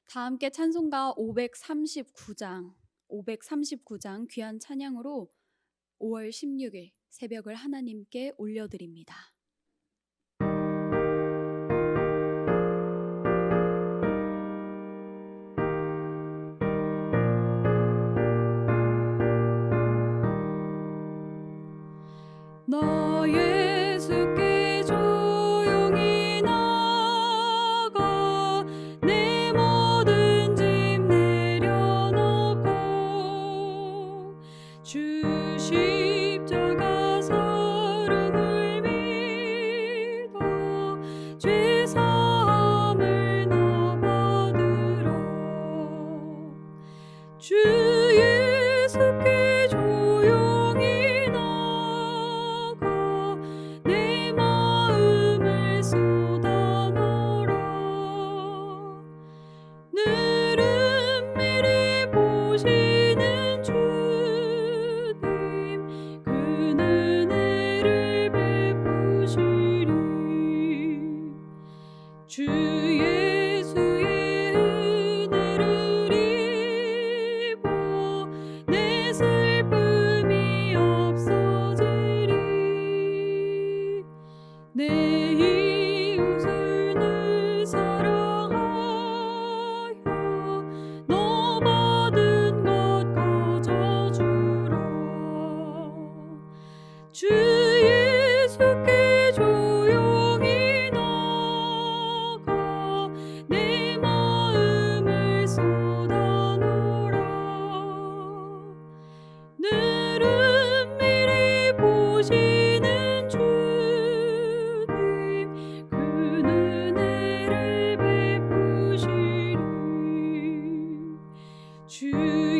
다 함께 찬송가 539장 귀한 찬양으로 5월 16일 새벽을 하나님께 올려드립니다. 나 예수께 조용히 나가 내 모든 짐 내려놓고 주 십자가 사랑을 믿어 죄 사함을 나 받으라. 주 예수께 조용히 나가 내 마음을 쏟아놓으라. 늘 은밀히 보시는 주님, 그 은혜를 베푸시리. 주 예수의 은혜를 입어 내 슬픔이 없어지리. 내 이웃을 늘 사랑하여 너 받은 것 가져주라. 주 예수께 조용히 나가 내 마음을 쏟아놓으라. 늘 은밀히 보시는 주님, 그 은혜를 베푸시리. 주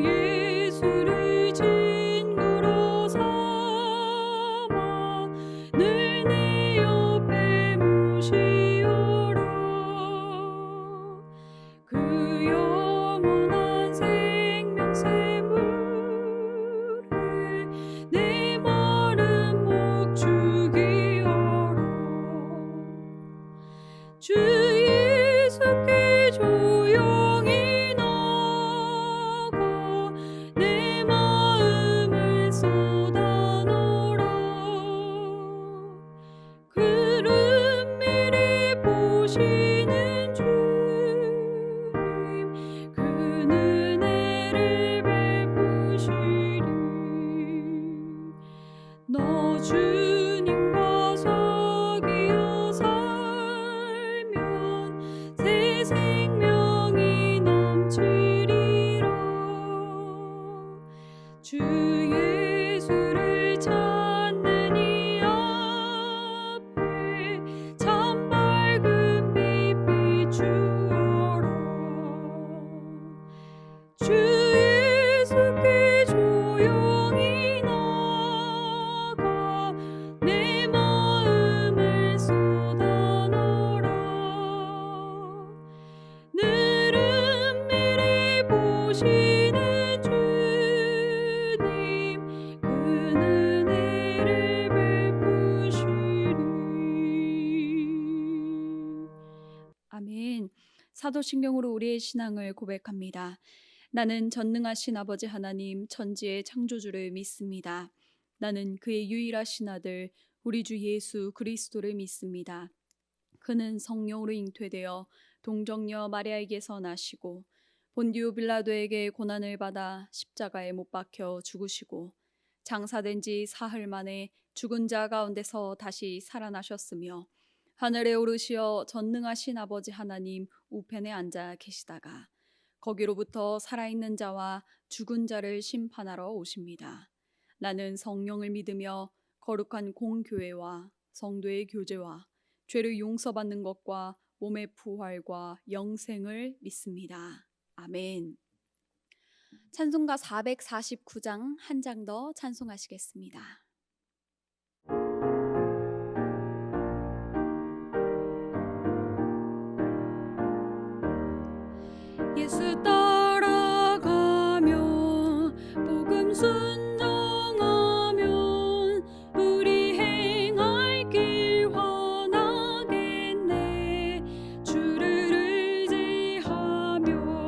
예수를 친구로 삼아 늘 내 옆에 모시오라. 그 영원한 생명샘물에 내 마른 목 주게 하라. 주 예수께 조용히 나가 내 마음을 쏟아놓으라. 그 은밀히 보시는 주님, 그 은혜를 베푸시리. 너 주님과 사귀어 살면 새 생명이 넘치리라. 주 예수를 찾는 이 앞에 참 밝은 빛 비추어라. 주 예수께 조용히 나가 내 마음을 쏟아놓으라. 늘 은밀히 보시는 주님, 그 은혜를 베푸시리. 아멘. 사도신경으로 우리의 신앙을 고백합니다. 나는 전능하신 아버지 하나님 천지의 창조주를 믿습니다. 나는 그의 유일하신 아들 우리 주 예수 그리스도를 믿습니다. 그는 성령으로 잉태되어 동정녀 마리아에게서 나시고 본디오 빌라도에게 고난을 받아 십자가에 못 박혀 죽으시고 장사된 지 사흘 만에 죽은 자 가운데서 다시 살아나셨으며 하늘에 오르시어 전능하신 아버지 하나님 우편에 앉아 계시다가 거기로부터 살아있는 자와 죽은 자를 심판하러 오십니다. 나는 성령을 믿으며 거룩한 공교회와 성도의 교제와 죄를 용서받는 것과 몸의 부활과 영생을 믿습니다. 아멘. 찬송가 449장 한 장 더 찬송하시겠습니다. 예수 따라가며 복음 순종하면 우리 행할 길 원하겠네. 주를 의지하며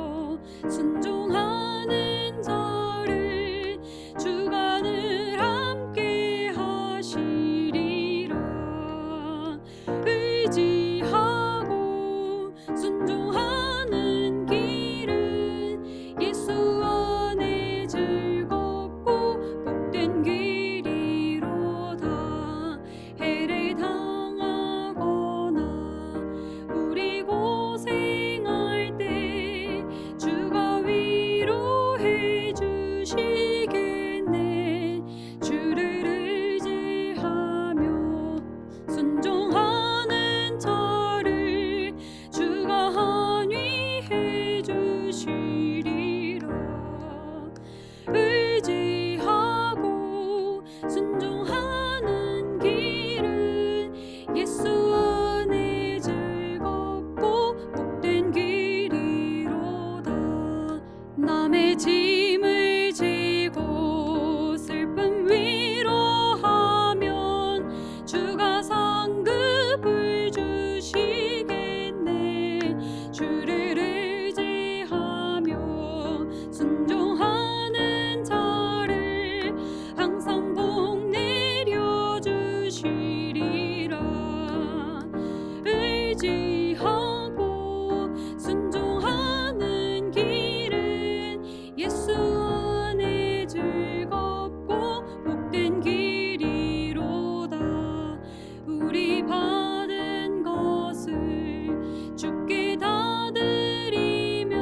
주시리라. 의지하고 순종하는 길은 예수 안에 즐겁고 복된 길이로다. 남의 짐을 지고 슬픔 위로하면 주가 상급을 주시겠네. 주를 의지하며 순종하는 자를 항상 복 내려주시리라. 의지하고 순종하는 길은 예수 안에 즐겁고 복된 길이로다. 우리 받은 것을 주께 다 드리면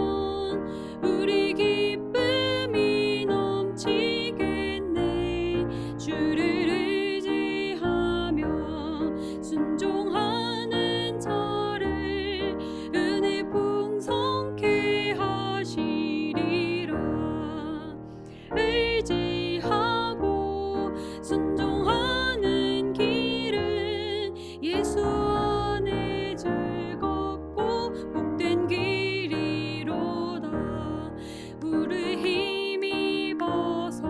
우리 기쁨이 넘치겠네. 주를 의지하며 순종하는 자를 은혜 풍성케 하시리라. 의지하고 순종하는 길은 예수 안에 즐겁고 복된 길이로다. 우리 힘입어서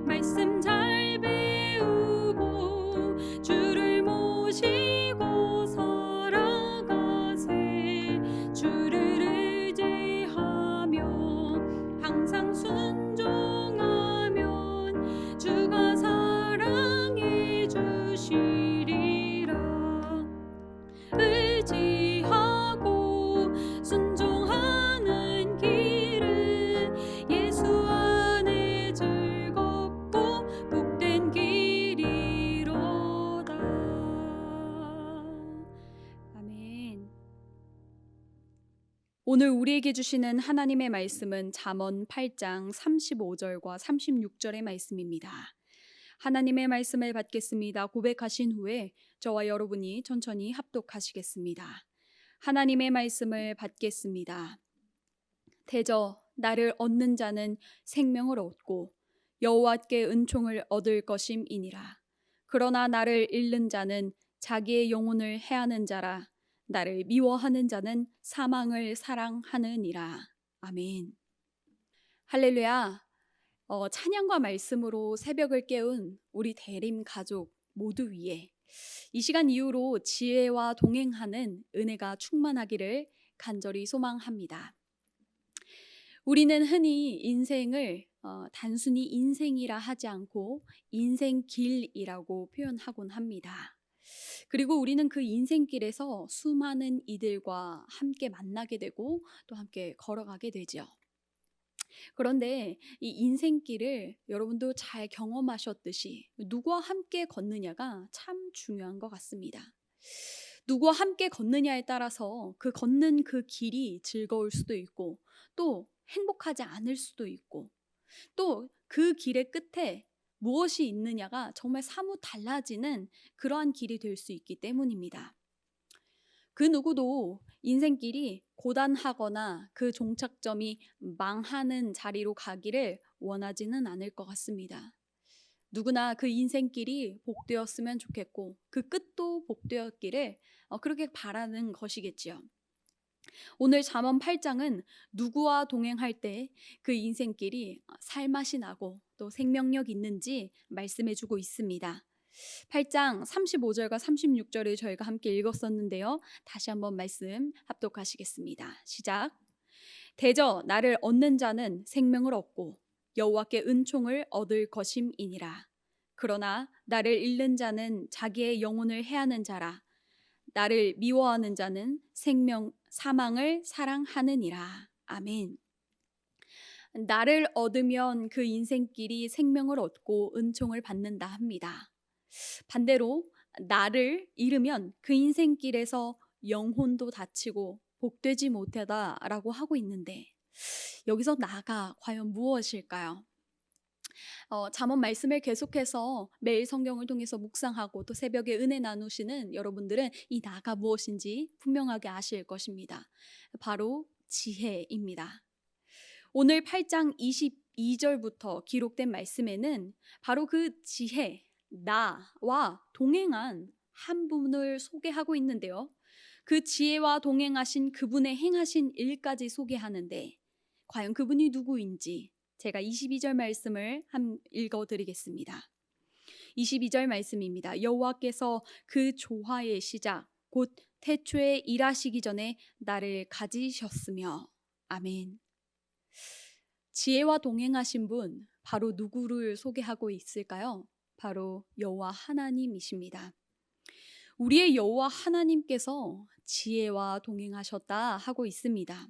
말씀 잘 배우고 주를 모시고 살아가세. 주를 의지하며 항상 순종하면 주가 사랑해 주시리라. 의지하고 순종하는 길은 예수 안에 즐겁고 복된 길이로다. 아멘. 오늘 우리에게 주시는 하나님의 말씀은 잠언 8장 35절과 36절의 말씀입니다. 하나님의 말씀을 받겠습니다. 고백하신 후에 저와 여러분이 천천히 합독하시겠습니다. 하나님의 말씀을 받겠습니다. 대저 나를 얻는 자는 생명을 얻고 여호와께 은총을 얻을 것임이니라. 그러나 나를 잃는 자는 자기의 영혼을 해하는 자라. 나를 미워하는 자는 사망을 사랑하느니라. 아멘. 할렐루야. 찬양과 말씀으로 새벽을 깨운 우리 대림 가족 모두 위에 이 시간 이후로 지혜와 동행하는 은혜가 충만하기를 간절히 소망합니다. 우리는 흔히 인생을 단순히 인생이라 하지 않고 인생길이라고 표현하곤 합니다. 그리고 우리는 그 인생길에서 수많은 이들과 함께 만나게 되고 또 함께 걸어가게 되죠. 그런데 이 인생길을 여러분도 잘 경험하셨듯이 누구와 함께 걷느냐가 참 중요한 것 같습니다. 누구와 함께 걷느냐에 따라서 그 걷는 그 길이 즐거울 수도 있고 또 행복하지 않을 수도 있고 또 그 길의 끝에 무엇이 있느냐가 정말 사뭇 달라지는 그러한 길이 될 수 있기 때문입니다. 그 누구도 인생길이 고단하거나 그 종착점이 망하는 자리로 가기를 원하지는 않을 것 같습니다. 누구나 그 인생길이 복되었으면 좋겠고 그 끝도 복되었기를 그렇게 바라는 것이겠지요. 오늘 잠언 8장은 누구와 동행할 때 그 인생길이 살맛이 나고 또 생명력 있는지 말씀해주고 있습니다. 8장 35절과 36절을 저희가 함께 읽었었는데요. 다시 한번 말씀 합독하시겠습니다. 시작. 대저 나를 얻는 자는 생명을 얻고 여호와께 은총을 얻을 것임이니라. 그러나 나를 잃는 자는 자기의 영혼을 해하는 자라. 나를 미워하는 자는 사망을 사랑하느니라. 아멘. 나를 얻으면 그 인생길이 생명을 얻고 은총을 받는다 합니다. 반대로 나를 잃으면 그 인생길에서 영혼도 다치고 복되지 못하다라고 하고 있는데 여기서 나가 과연 무엇일까요? 잠언 말씀을 계속해서 매일 성경을 통해서 묵상하고 또 새벽에 은혜 나누시는 여러분들은 이 나가 무엇인지 분명하게 아실 것입니다. 바로 지혜입니다. 오늘 8장 22절부터 기록된 말씀에는 바로 그 지혜, 나와 동행한 한 분을 소개하고 있는데요. 그 지혜와 동행하신 그분의 행하신 일까지 소개하는데 과연 그분이 누구인지 제가 22절 말씀을 읽어드리겠습니다. 22절 말씀입니다. 여호와께서 그 조화의 시작 곧 태초에 일하시기 전에 나를 가지셨으며. 아멘. 지혜와 동행하신 분 바로 누구를 소개하고 있을까요? 바로 여호와 하나님이십니다. 우리의 여호와 하나님께서 지혜와 동행하셨다 하고 있습니다.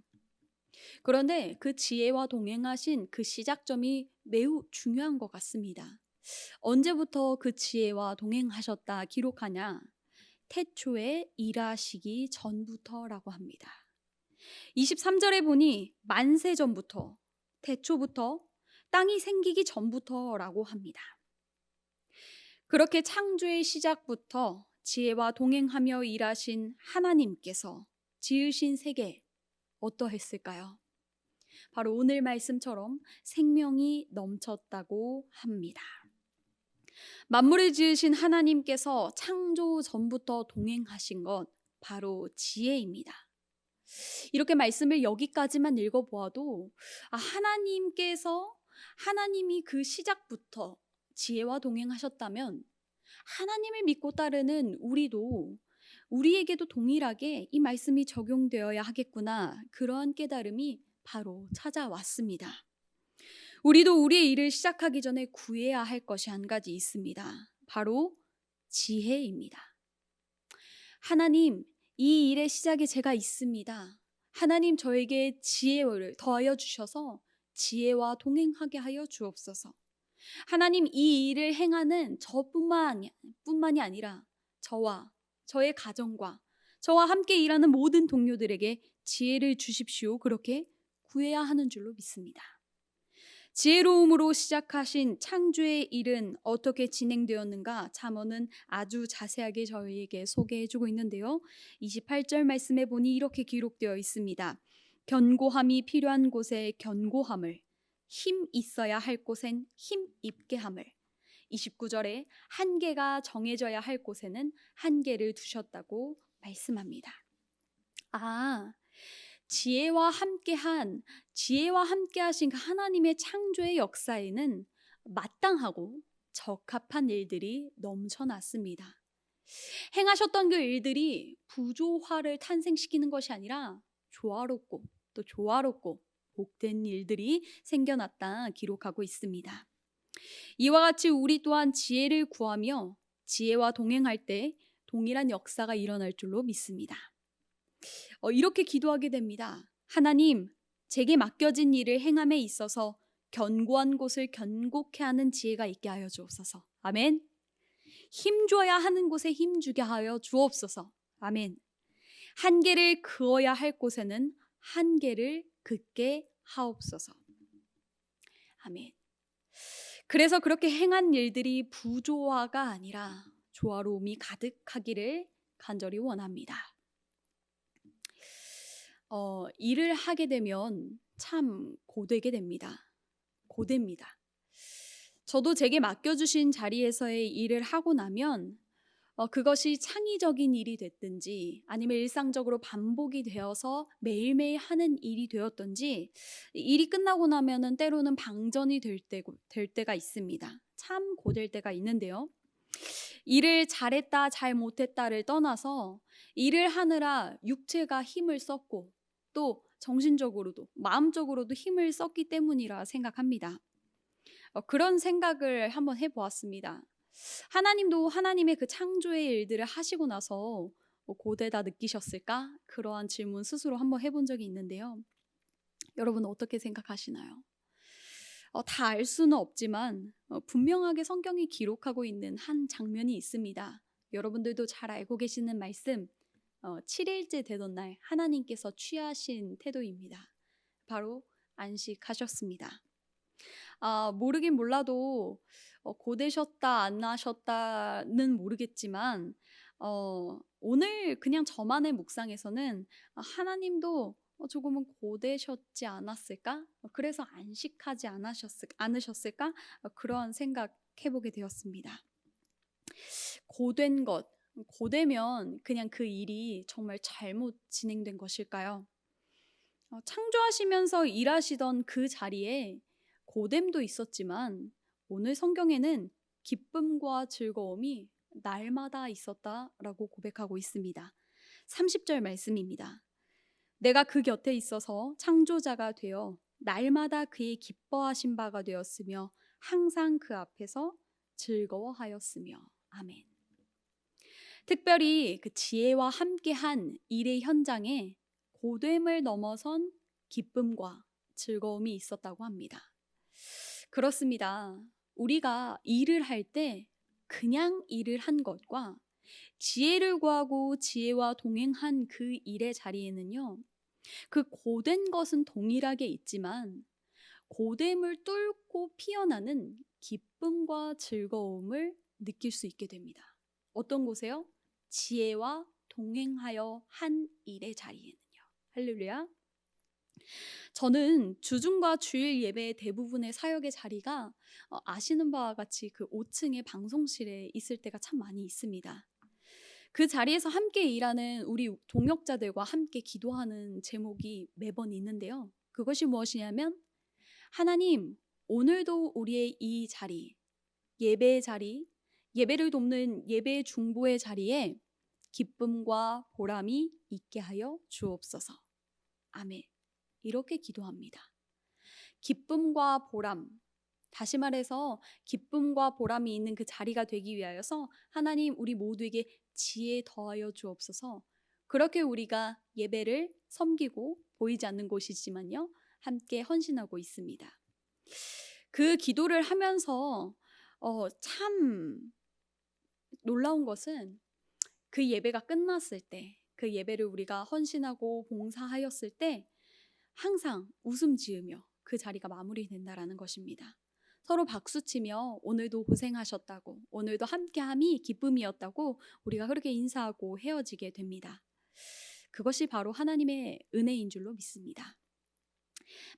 그런데 그 지혜와 동행하신 그 시작점이 매우 중요한 것 같습니다. 언제부터 그 지혜와 동행하셨다 기록하냐? 태초에 일하시기 전부터라고 합니다. 23절에 보니 만세 전부터, 태초부터, 땅이 생기기 전부터라고 합니다. 그렇게 창조의 시작부터 지혜와 동행하며 일하신 하나님께서 지으신 세계 어떠했을까요? 바로 오늘 말씀처럼 생명이 넘쳤다고 합니다. 만물을 지으신 하나님께서 창조 전부터 동행하신 것 바로 지혜입니다. 이렇게 말씀을 여기까지만 읽어보아도 하나님이 그 시작부터 지혜와 동행하셨다면 하나님을 믿고 따르는 우리에게도 동일하게 이 말씀이 적용되어야 하겠구나, 그러한 깨달음이 바로 찾아왔습니다. 우리도 우리의 일을 시작하기 전에 구해야 할 것이 한 가지 있습니다. 바로 지혜입니다. 하나님, 이 일의 시작에 제가 있습니다. 하나님, 저에게 지혜를 더하여 주셔서 지혜와 동행하게 하여 주옵소서. 하나님, 이 일을 행하는 저뿐만이 아니라 저와 저의 가정과 저와 함께 일하는 모든 동료들에게 지혜를 주십시오. 그렇게 구해야 하는 줄로 믿습니다. 지혜로움으로 시작하신 창조의 일은 어떻게 진행되었는가 잠언은 아주 자세하게 저희에게 소개해주고 있는데요. 28절 말씀에 보니 이렇게 기록되어 있습니다. 견고함이 필요한 곳에 견고함을, 힘 있어야 할 곳엔 힘 있게 함을. 29절에 한계가 정해져야 할 곳에는 한계를 두셨다고 말씀합니다. 지혜와 함께하신 그 하나님의 창조의 역사에는 마땅하고 적합한 일들이 넘쳐났습니다. 행하셨던 그 일들이 부조화를 탄생시키는 것이 아니라 조화롭고 또 조화롭고 복된 일들이 생겨났다 기록하고 있습니다. 이와 같이 우리 또한 지혜를 구하며 지혜와 동행할 때 동일한 역사가 일어날 줄로 믿습니다. 이렇게 기도하게 됩니다. 하나님, 제게 맡겨진 일을 행함에 있어서 견고한 곳을 견고케 하는 지혜가 있게 하여 주옵소서. 아멘. 힘줘야 하는 곳에 힘주게 하여 주옵소서. 아멘. 한계를 그어야 할 곳에는 한계를 긋게 하옵소서. 아멘. 그래서 그렇게 행한 일들이 부조화가 아니라 조화로움이 가득하기를 간절히 원합니다. 일을 하게 되면 참 고되게 됩니다. 고됩니다. 저도 제게 맡겨주신 자리에서의 일을 하고 나면 그것이 창의적인 일이 됐든지 아니면 일상적으로 반복이 되어서 매일매일 하는 일이 되었든지 일이 끝나고 나면은 때로는 방전이 될 때가 있습니다. 참 고될 때가 있는데요. 일을 잘했다 잘못했다를 떠나서 일을 하느라 육체가 힘을 썼고 또 정신적으로도 마음적으로도 힘을 썼기 때문이라 생각합니다. 그런 생각을 한번 해보았습니다. 하나님도 하나님의 그 창조의 일들을 하시고 나서 고되다 느끼셨을까? 그러한 질문 스스로 한번 해본 적이 있는데요. 여러분 어떻게 생각하시나요? 다 알 수는 없지만 분명하게 성경이 기록하고 있는 한 장면이 있습니다. 여러분들도 잘 알고 계시는 말씀, 7일째 되던 날 하나님께서 취하신 태도입니다. 바로 안식하셨습니다. 모르긴 몰라도 고되셨다 안 하셨다는 모르겠지만 오늘 그냥 저만의 묵상에서는 하나님도 조금은 고되셨지 않았을까? 그래서 안식하지 않으셨을까? 그런 생각해보게 되었습니다. 고된 것, 고되면 그냥 그 일이 정말 잘못 진행된 것일까요? 창조하시면서 일하시던 그 자리에 고됨도 있었지만 오늘 성경에는 기쁨과 즐거움이 날마다 있었다라고 고백하고 있습니다. 30절 말씀입니다. 내가 그 곁에 있어서 창조자가 되어 날마다 그의 기뻐하신 바가 되었으며 항상 그 앞에서 즐거워하였으며. 아멘. 특별히 그 지혜와 함께한 일의 현장에 고됨을 넘어선 기쁨과 즐거움이 있었다고 합니다. 그렇습니다. 우리가 일을 할 때 그냥 일을 한 것과 지혜를 구하고 지혜와 동행한 그 일의 자리에는요, 그 고된 것은 동일하게 있지만 고됨을 뚫고 피어나는 기쁨과 즐거움을 느낄 수 있게 됩니다. 어떤 곳에요? 지혜와 동행하여 한 일의 자리에는요. 할렐루야. 저는 주중과 주일 예배의 대부분의 사역의 자리가 아시는 바와 같이 그 5층의 방송실에 있을 때가 참 많이 있습니다. 그 자리에서 함께 일하는 우리 동역자들과 함께 기도하는 제목이 매번 있는데요. 그것이 무엇이냐면 하나님, 오늘도 우리의 이 자리, 예배의 자리, 예배를 돕는 예배 중보의 자리에 기쁨과 보람이 있게 하여 주옵소서. 아멘. 이렇게 기도합니다. 기쁨과 보람, 다시 말해서 기쁨과 보람이 있는 그 자리가 되기 위하여서 하나님 우리 모두에게 지혜 더하여 주옵소서. 그렇게 우리가 예배를 섬기고 보이지 않는 곳이지만요, 함께 헌신하고 있습니다. 그 기도를 하면서 참 놀라운 것은 그 예배가 끝났을 때, 그 예배를 우리가 헌신하고 봉사하였을 때 항상 웃음 지으며 그 자리가 마무리된다라는 것입니다. 서로 박수치며 오늘도 고생하셨다고, 오늘도 함께함이 기쁨이었다고 우리가 그렇게 인사하고 헤어지게 됩니다. 그것이 바로 하나님의 은혜인 줄로 믿습니다.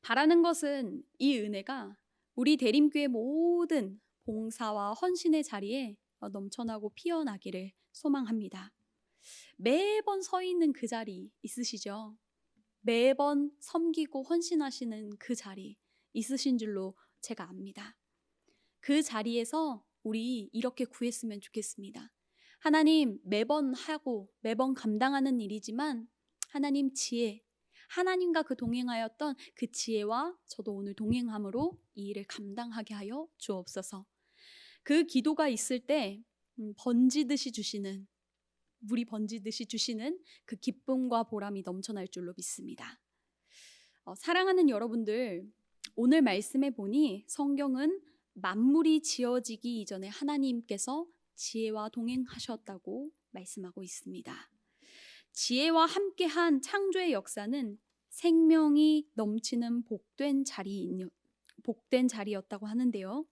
바라는 것은 이 은혜가 우리 대림교회 모든 봉사와 헌신의 자리에 넘쳐나고 피어나기를 소망합니다. 매번 서 있는 그 자리 있으시죠? 매번 섬기고 헌신하시는 그 자리 있으신 줄로 제가 압니다. 그 자리에서 우리 이렇게 구했으면 좋겠습니다. 하나님, 매번 하고 매번 감당하는 일이지만 하나님 지혜, 하나님과 그 동행하였던 그 지혜와 저도 오늘 동행함으로 이 일을 감당하게 하여 주옵소서. 그 기도가 있을 때 번지듯이 주시는, 물이 번지듯이 주시는 그 기쁨과 보람이 넘쳐날 줄로 믿습니다. 사랑하는 여러분들, 오늘 말씀해 보니 성경은 만물이 지어지기 이전에 하나님께서 지혜와 동행하셨다고 말씀하고 있습니다. 지혜와 함께한 창조의 역사는 생명이 넘치는 복된 자리였다고 하는데요.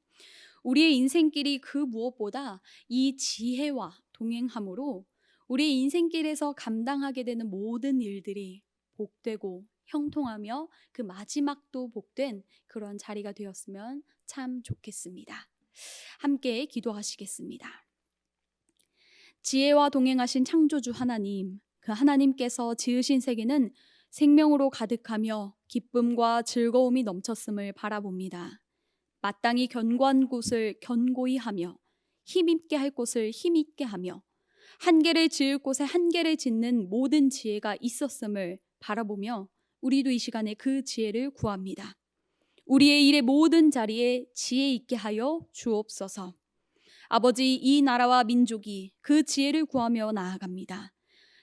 우리의 인생길이 그 무엇보다 이 지혜와 동행함으로 우리의 인생길에서 감당하게 되는 모든 일들이 복되고 형통하며 그 마지막도 복된 그런 자리가 되었으면 참 좋겠습니다. 함께 기도하시겠습니다. 지혜와 동행하신 창조주 하나님, 그 하나님께서 지으신 세계는 생명으로 가득하며 기쁨과 즐거움이 넘쳤음을 바라봅니다. 마땅히 견고한 곳을 견고히 하며 힘있게 할 곳을 힘있게 하며 한계를 지을 곳에 한계를 짓는 모든 지혜가 있었음을 바라보며 우리도 이 시간에 그 지혜를 구합니다. 우리의 일의 모든 자리에 지혜 있게 하여 주옵소서. 아버지, 이 나라와 민족이 그 지혜를 구하며 나아갑니다.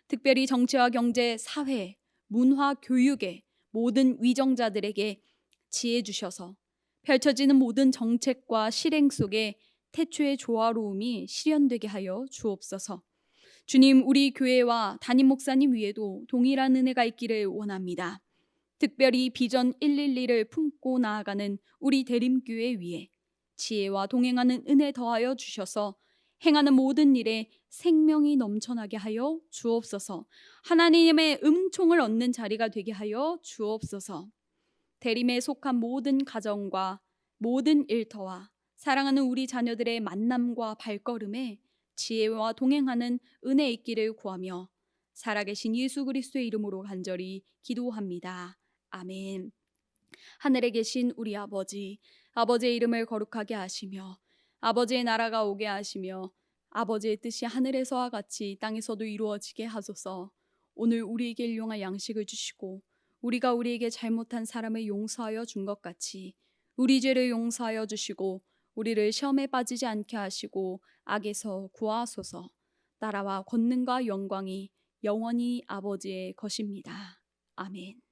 특별히 정치와 경제, 사회, 문화, 교육의 모든 위정자들에게 지혜 주셔서 펼쳐지는 모든 정책과 실행 속에 태초의 조화로움이 실현되게 하여 주옵소서. 주님, 우리 교회와 담임 목사님 위에도 동일한 은혜가 있기를 원합니다. 특별히 비전 112를 품고 나아가는 우리 대림교회 위에 지혜와 동행하는 은혜 더하여 주셔서 행하는 모든 일에 생명이 넘쳐나게 하여 주옵소서. 하나님의 음총을 얻는 자리가 되게 하여 주옵소서. 대림에 속한 모든 가정과 모든 일터와 사랑하는 우리 자녀들의 만남과 발걸음에 지혜와 동행하는 은혜 있기를 구하며 살아계신 예수 그리스도의 이름으로 간절히 기도합니다. 아멘. 하늘에 계신 우리 아버지, 아버지의 이름을 거룩하게 하시며 아버지의 나라가 오게 하시며 아버지의 뜻이 하늘에서와 같이 땅에서도 이루어지게 하소서. 오늘 우리에게 일용할 양식을 주시고 우리가 우리에게 잘못한 사람을 용서하여 준 것 같이 우리 죄를 용서하여 주시고 우리를 시험에 빠지지 않게 하시고 악에서 구하소서. 나라와 권능과 영광이 영원히 아버지의 것입니다. 아멘.